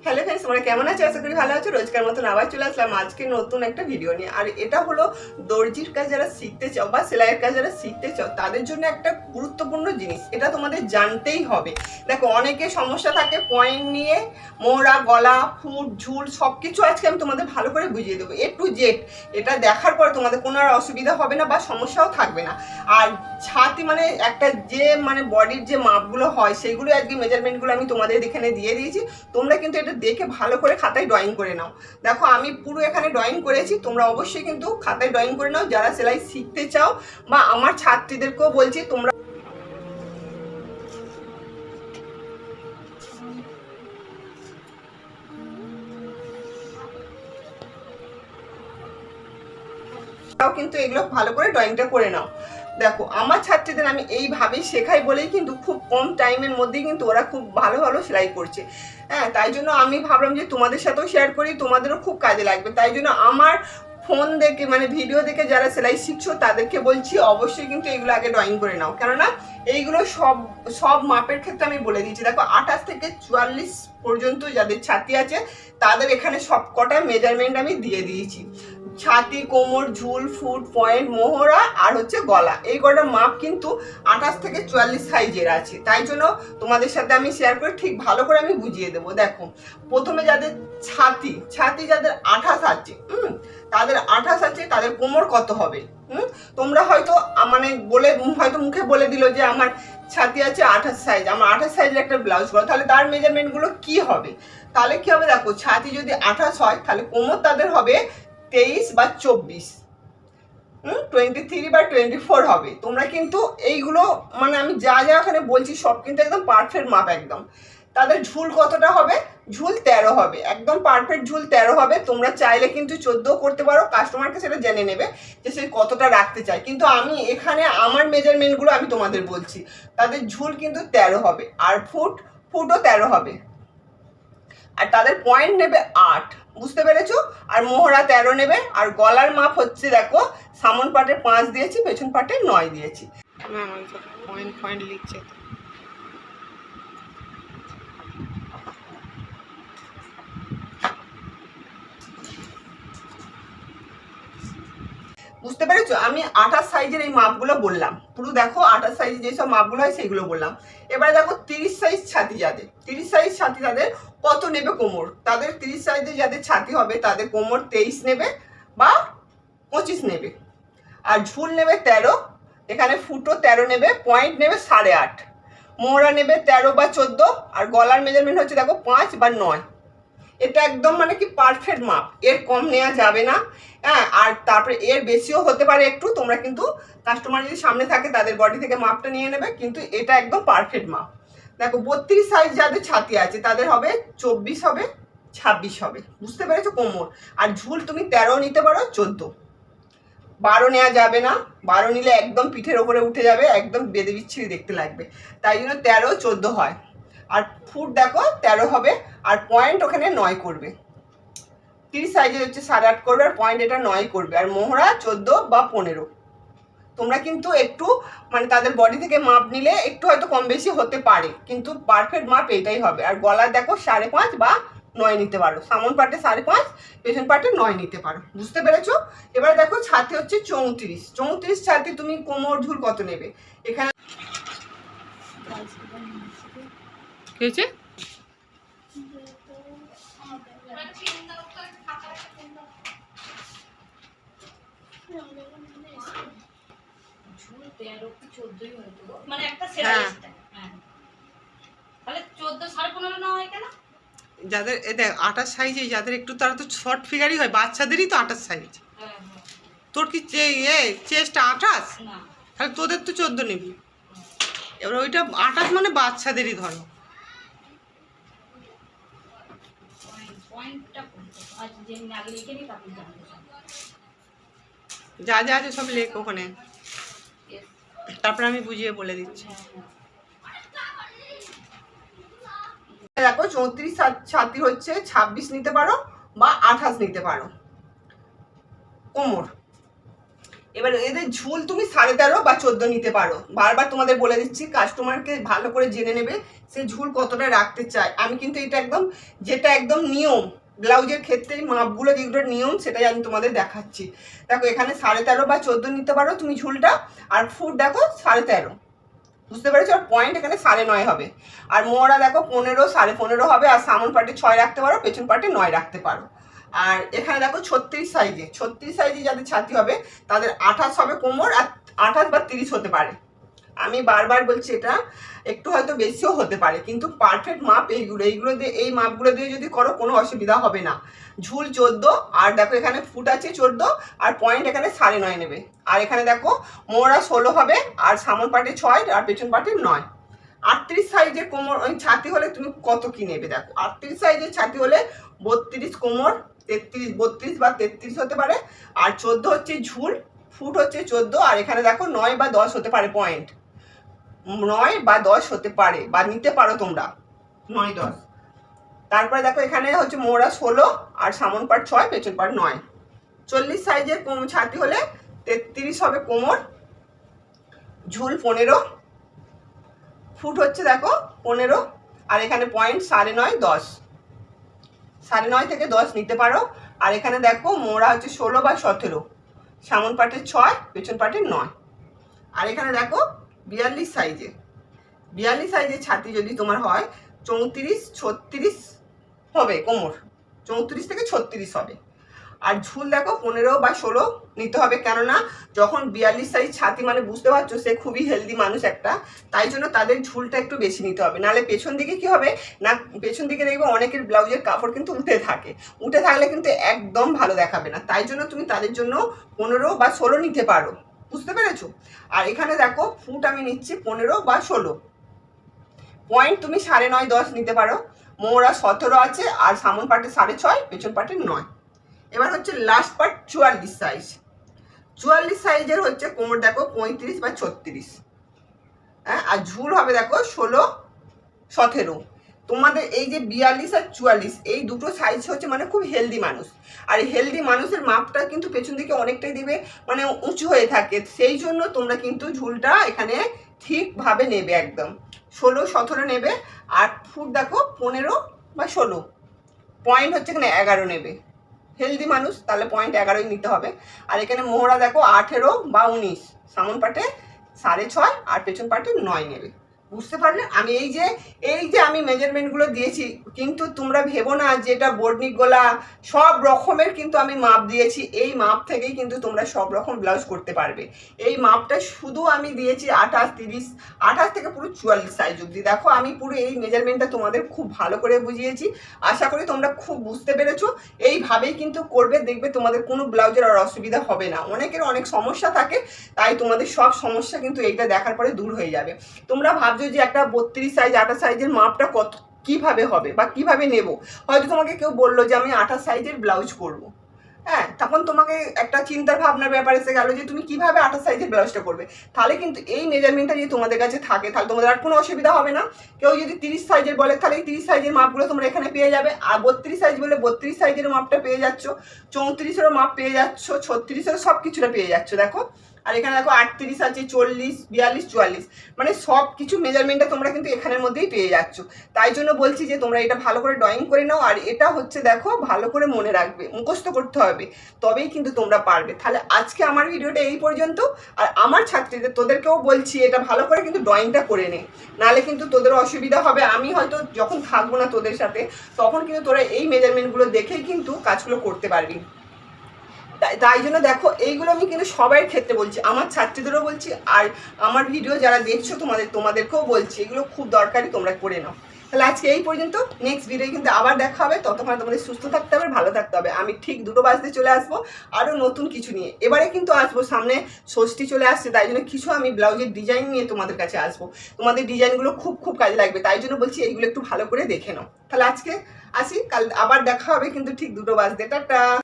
Hello friends, তোমরা কেমন আছো? আশা করি ভালো আছো। রোজকার মতন আবার চলে আসলাম আজকে নতুন একটা ভিডিও নিয়ে। আর এটা হলো দর্জির কাজ যারা শিখতে চাও বা সেলাইয়ের কাজ যারা শিখতে চাও তাদের জন্য একটা গুরুত্বপূর্ণ জিনিস, এটা তোমাদের জানতেই হবে। দেখো, অনেকে সমস্যা থাকে পয়েন্ট নিয়ে, মোহরা, গলা, ফুট, ঝুল সবকিছু আজকে আমি তোমাদের ভালো করে বুঝিয়ে দেবো A to Z। এটা দেখার পরে তোমাদের কোনো আর অসুবিধা হবে না বা সমস্যাও থাকবে না। আর ছাতি মানে একটা যে মানে বডির যে মাপগুলো হয় সেইগুলো আজকে মেজারমেন্টগুলো আমি তোমাদের এখানে দিয়ে দিয়েছি। তোমরা কিন্তু এটা দেখে ভালো করে খাতায় ড্রয়িং করে নাও। দেখো, আমি পুরো এখানে ড্রয়িং করেছি, তোমরা অবশ্যই কিন্তু খাতায় ড্রয়িং করে নাও যারা সেলাই শিখতে চাও। বা আমার ছাত্রীদেরকেও বলছি, তোমরা কিন্তু এগুলো ভালো করে ড্রয়িংটা করে নাও। দেখো, আমার ছাত্রীদের আমি এইভাবেই শেখাই বলেই কিন্তু খুব কম টাইমের মধ্যেই কিন্তু ওরা খুব ভালো ভালো সেলাই করছে। হ্যাঁ, তাই জন্য আমি ভাবলাম যে তোমাদের সাথেও শেয়ার করি, তোমাদেরও খুব কাজে লাগবে। তাই জন্য আমার ফোন দেখে মানে ভিডিও দেখে যারা সেলাই শিখছো তাদেরকে বলছি অবশ্যই কিন্তু এগুলো আগে ড্রয়িং করে নাও, কেননা এইগুলো সব সব মাপের ক্ষেত্রে আমি বলে দিয়েছি। দেখো, 28 থেকে 44 পর্যন্ত যাদের ছাতি আছে তাদের এখানে সব কটা মেজারমেন্ট আমি দিয়ে দিয়েছি। ছাতি, কোমর, ঝুল, ফুট, পয়েন্ট, মোহরা আর হচ্ছে গলা, এই কটা মাপ কিন্তু 28 থেকে 44 সাইজের আছে। তাই জন্য তোমাদের সাথে আমি শেয়ার করে ঠিক ভালো করে আমি বুঝিয়ে দেবো। দেখো, প্রথমে যাদের ছাতি যাদের 28 আছে, তাদের 28 আছে, তাদের কোমর কত হবে? তোমরা হয়তো মানে বলে হয়তো মুখে বলে দিল যে আমার ছাতি আছে 28 সাইজ, আমার 28 সাইজের একটা ব্লাউজ করো, তাহলে তার মেজারমেন্টগুলো কি হবে? তাহলে কি হবে? দেখো, ছাতি যদি 28 হয় তাহলে কোমর তাদের হবে 23 বা 24, 23 বা 24 হবে। তোমরা কিন্তু এইগুলো মানে আমি যা যা এখানে বলছি সব কিন্তু একদম পারফেক্ট মাপ একদম। তাদের ঝুল কতটা হবে? ঝুল 13 হবে, একদম পারফেক্ট ঝুল 13 হবে। তোমরা চাইলে কিন্তু 14 করতে পারো, কাস্টমারকে সেটা জেনে নেবে যে সে কতটা রাখতে চায়, কিন্তু আমি এখানে আমার মেজারমেন্টগুলো আমি তোমাদের বলছি। তাদের ঝুল কিন্তু 13 হবে, আর ফুটও 13 হবে, আর তাদের পয়েন্ট নেবে 8, বুঝতে পেরেছো? আর মোহরা 13 নেবে। আর গলার মাপ হচ্ছে, দেখো, সামন পাটে 5 দিয়েছি, পেছন পাটে 9 দিয়েছি। পয়েন্ট লিখছে। বুঝতে পেরেছো? আমি 28 সাইজের এই মাপগুলো বললাম, পুরো দেখো 28 সাইজের যেসব মাপগুলো হয় সেইগুলো বললাম। এবারে দেখো, 30 সাইজ ছাতি যাদের, 30 সাইজ ছাতি তাদের কত নেবে কোমর? তাদের 30 সাইজের যাদের ছাতি হবে তাদের কোমর 23 নেবে বা 25 নেবে, আর ঝুল নেবে 13, এখানে ফুটও 13 নেবে, পয়েন্ট নেবে 8.5, মোহরা নেবে 13 বা 14, আর গলার মেজারমেন্ট হচ্ছে দেখো 5 বা 9। এটা একদম মানে কি পারফেক্ট মাপ, এর কম নেওয়া যাবে না। হ্যাঁ, আর তারপরে এর বেশিও হতে পারে একটু, তোমরা কিন্তু কাস্টমার যদি সামনে থাকে তাদের বডি থেকে মাপটা নিয়ে নেবে, কিন্তু এটা একদম পারফেক্ট মাপ। দেখো, 32 সাইজ যাদের ছাতি আছে তাদের হবে 24 হবে, 26 হবে, বুঝতে পেরেছো? কোমর আর ঝুল তুমি 13 নিতে পারো, 14, 12 নেওয়া যাবে না। 12 নিলে একদম পিঠের ওপরে উঠে যাবে, একদম বেঁধে বিচ্ছিরি দেখতে লাগবে। তাই জন্য 13, 14 হয়। আর ফুট দেখো 13 হবে, আর পয়েন্ট ওখানে 9 করবে। 30 সাইজের হচ্ছে 8.5 করবে, আর পয়েন্ট এটা 9 করবে, আর মোহরা 14 বা 15। তোমরা কিন্তু একটু মানে তাদের বডি থেকে মাপ নিলে একটু হয়তো কম বেশি হতে পারে, কিন্তু পারফেক্ট মাপ এটাই হবে। আর গলা দেখো 5.5 বা 9 নিতে পারো, সামন পাটে 5.5, পেছন পাটে 9 নিতে পারো, বুঝতে পেরেছো? এবারে দেখো, ছাতি হচ্ছে 34 ছাতি, তুমি কোমর ঝুল কত নেবে? এখানে যাদের 28 সাইজে যাদের একটু, তারা তো শর্ট ফিগারই হয়, বাচ্চাদেরই তো 28 সাইজ। তোর কি চেস্ট 28? তাহলে তোদের তো 14 নিবি। এবার ওইটা 28 মানে বাচ্চাদেরই ধরো। যা যা আছে সব লেখ ওখানে, তারপরে আমি বুঝিয়ে বলে দিচ্ছি। দেখো, 34 ছাতি হচ্ছে 26 নিতে পারো বা 28 নিতে পারো কোমর। এবার এদের ঝুল তুমি 13.5 বা 14 নিতে পারো। বারবার তোমাদের বলে দিচ্ছি, কাস্টমারকে ভালো করে জেনে নেবে সে ঝুল কতটা রাখতে চায়। আমি কিন্তু এটা একদম যেটা একদম নিয়ম ব্লাউজের ক্ষেত্রে মাপগুলো যেগুলো নিয়ম সেটাই আমি তোমাদের দেখাচ্ছি। দেখো এখানে 13.5 বা 14 নিতে পারো তুমি ঝুলটা। আর ফুট দেখো 13.5, বুঝতে পেরেছো? আর পয়েন্ট এখানে 9.5 হবে। আর মোড়া দেখো 15, 15.5 হবে। আর সামন পার্টে 6 রাখতে পারো, পেছন পার্টে 9 রাখতে পারো। আর এখানে দেখো 36 সাইজে, 36 সাইজে যাদের ছাতি হবে তাদের 28 হবে কোমর, আর 28 বা 30 হতে পারে। আমি বারবার বলছি এটা একটু হয়তো বেশিও হতে পারে, কিন্তু পারফেক্ট মাপ এইগুলো দিয়ে, এই মাপগুলো দিয়ে যদি করো কোনো অসুবিধা হবে না। ঝুল 14, আর দেখো এখানে ফুট আছে 14, আর পয়েন্ট এখানে 9.5 নেবে। আর এখানে দেখো মোড়া 16 হবে, আর সামন পার্টে 6 আর পেছন পার্টে 9। 38 সাইজের কোমর ওই ছাতি হলে তুমি কত কি নেবে দেখো। 38 সাইজের ছাতি হলে 32 কোমর, 32 বা 33 হতে পারে। আর 14 হচ্ছে ঝুল, ফুট হচ্ছে 14। আর এখানে দেখো 9 বা 10 হতে পারে, পয়েন্ট 9 বা 10 হতে পারে, বা নিতে পারো তোমরা 9, 10। তারপরে দেখো এখানে হচ্ছে মোড়া 16, আর সামন পার্ট 6, পেছন পার্ট 9। 40 সাইজের ছাতি হলে 33 হবে কোমর, ঝুল 15, ফুট হচ্ছে দেখো 15। আর এখানে পয়েন্ট 9.5, 10, 9.5 থেকে 10 নিতে পারো। আর এখানে দেখো মোড়া হচ্ছে 16 বা 17, সামন পার্টে 6, পেছন পার্টে 9। আর এখানে দেখো 42 সাইজে, 42 সাইজের ছাতি যদি তোমার হয় 34, 36 হবে কোমর, 34 থেকে 36 হবে। আর ঝুল দেখো 15 বা 16 নিতে হবে, কেননা যখন 42 সাইজ ছাতি মানে বুঝতে পারছো সে খুবই হেলদি মানুষ একটা, তাই জন্য তাদের ঝুলটা একটু বেশি নিতে হবে। নাহলে পেছন দিকে কি হবে না, পেছন দিকে দেখবে অনেকের ব্লাউজের কাপড় কিন্তু উঠে থাকে, উঠে থাকলে কিন্তু একদম ভালো দেখাবে না। তাই জন্য তুমি তাদের জন্য 15 বা 16 নিতে পারো, বুঝতে পেরেছো? আর এখানে দেখো ফুট আমি নিচ্ছি 15 বা 16, পয়েন্ট তুমি 9.5, 10 নিতে পারো। মোড়া 17 আছে, আর সামন পার্টে 6.5, পেছন পার্টে 9। এবার হচ্ছে লাস্ট পার্ট 44 সাইজ। 44 সাইজের হচ্ছে কোমর দেখো 35 বা 36, হ্যাঁ। আর ঝুল হবে দেখো 16, 17। তোমাদের এই যে 42 আর 44 এই দুটো সাইজ হচ্ছে মানে খুব হেলদি মানুষ, আর হেলদি মানুষের মাপটা কিন্তু পেছন দিকে অনেকটাই দিবে, মানে উঁচু হয়ে থাকে। সেই জন্য তোমরা কিন্তু ঝুলটা এখানে ঠিকভাবে নেবে, একদম 16, 17 নেবে। আর ফুট দেখো 15 বা 16, পয়েন্ট হচ্ছে এখানে 11 নেবে। হেলদি মানুষ তাহলে পয়েন্ট 11ই নিতে হবে। আর এখানে মোহরা দেখো 18 বা 19, সামন পাটে 6.5, আর পেছন পাটে 9 নেবে। বুঝতে পারলে? আমি এই যে আমি মেজারমেন্টগুলো দিয়েছি, কিন্তু তোমরা ভেবো না যে এটা বোর্ডনিক গলা, সব রকমের কিন্তু আমি মাপ দিয়েছি। এই মাপ থেকেই কিন্তু তোমরা সব রকম ব্লাউজ করতে পারবে। এই মাপটা শুধু আমি দিয়েছি 28, 30, 28 থেকে পুরো 44 সাইজ অবধি। দেখো আমি পুরো এই মেজারমেন্টটা তোমাদের খুব ভালো করে বুঝিয়েছি, আশা করি তোমরা খুব বুঝতে পেরেছো। এইভাবেই কিন্তু করবে, দেখবে তোমাদের কোনো ব্লাউজের আর অসুবিধা হবে না। অনেকের অনেক সমস্যা থাকে, তাই তোমাদের সব সমস্যা কিন্তু এইটা দেখার পরে দূর হয়ে যাবে। তোমরা ভাবছো যে একটা 32 সাইজ 28 সাইজের মাপটা কত কিভাবে হবে বা কিভাবে নেব। হয়তো তোমাকে কেউ বললো যে আমি 28 সাইজের ব্লাউজ করব, হ্যাঁ, তখন তোমাকে একটা চিন্তার ভাবনার ব্যাপার এসে গেল যে তুমি কিভাবে 28 সাইজের ব্লাউজটা করবে। তাহলে কিন্তু এই মেজারমেন্টটা যদি তোমাদের কাছে থাকে তাহলে তোমাদের আর কোনো অসুবিধা হবে না। কেউ যদি 30 সাইজের বলে তাহলে এই 30 সাইজের মাপগুলো তোমরা এখানে পেয়ে যাবে। আর 32 সাইজ বলে 32 সাইজের মাপটা পেয়ে যাচ্ছ, 34-এরও মাপ পেয়ে যাচ্ছ, 36-এরও সব কিছুটা পেয়ে যাচ্ছ। দেখো আর এখানে দেখো 38 আছে, 40, 42, 44, মানে সব কিছু মেজারমেন্টটা তোমরা কিন্তু এখানের মধ্যেই পেয়ে যাচ্ছ। তাই জন্য বলছি যে তোমরা এটা ভালো করে ড্রয়িং করে নাও। আর এটা হচ্ছে দেখো ভালো করে মনে রাখবে, মুখস্থ করতে হবে, তবেই কিন্তু তোমরা পারবে। তাহলে আজকে আমার ভিডিওটা এই পর্যন্ত। আর আমার ছাত্রীদের তোদেরকেও বলছি এটা ভালো করে কিন্তু ড্রয়িংটা করে নে, নাহলে কিন্তু তোদের অসুবিধা হবে। আমি হয়তো যখন থাকবো না তোদের সাথে তখন কিন্তু তোরা এই মেজারমেন্টগুলো দেখেই কিন্তু কাজগুলো করতে পারবি। তাই জন্য দেখো এইগুলো আমি কিন্তু সবার ক্ষেত্রে বলছি, আমার ছাত্রীদেরও বলছি, আর আমার ভিডিও যারা দেখছো তোমাদেরকেও বলছি, এগুলো খুব দরকারি, তোমরা করে নাও। তাহলে আজকে এই পর্যন্ত, নেক্সট ভিডিও কিন্তু আবার দেখা হবে। ততক্ষণ তোমাদের সুস্থ থাকতে হবে, ভালো থাকতে হবে। আমি ঠিক 2টো বাজতে চলে আসবো আরও নতুন কিছু নিয়ে। এবারে কিন্তু আসবো, সামনে ষষ্ঠী চলে আসছে, তাই জন্য কিছু আমি ব্লাউজের ডিজাইন নিয়ে তোমাদের কাছে আসবো। তোমাদের ডিজাইনগুলো খুব কাজে লাগবে, তাই জন্য বলছি এইগুলো একটু ভালো করে দেখে নাও। তাহলে আজকে আসি, কাল আবার দেখা হবে কিন্তু ঠিক 2টো বাজতে। টাটা।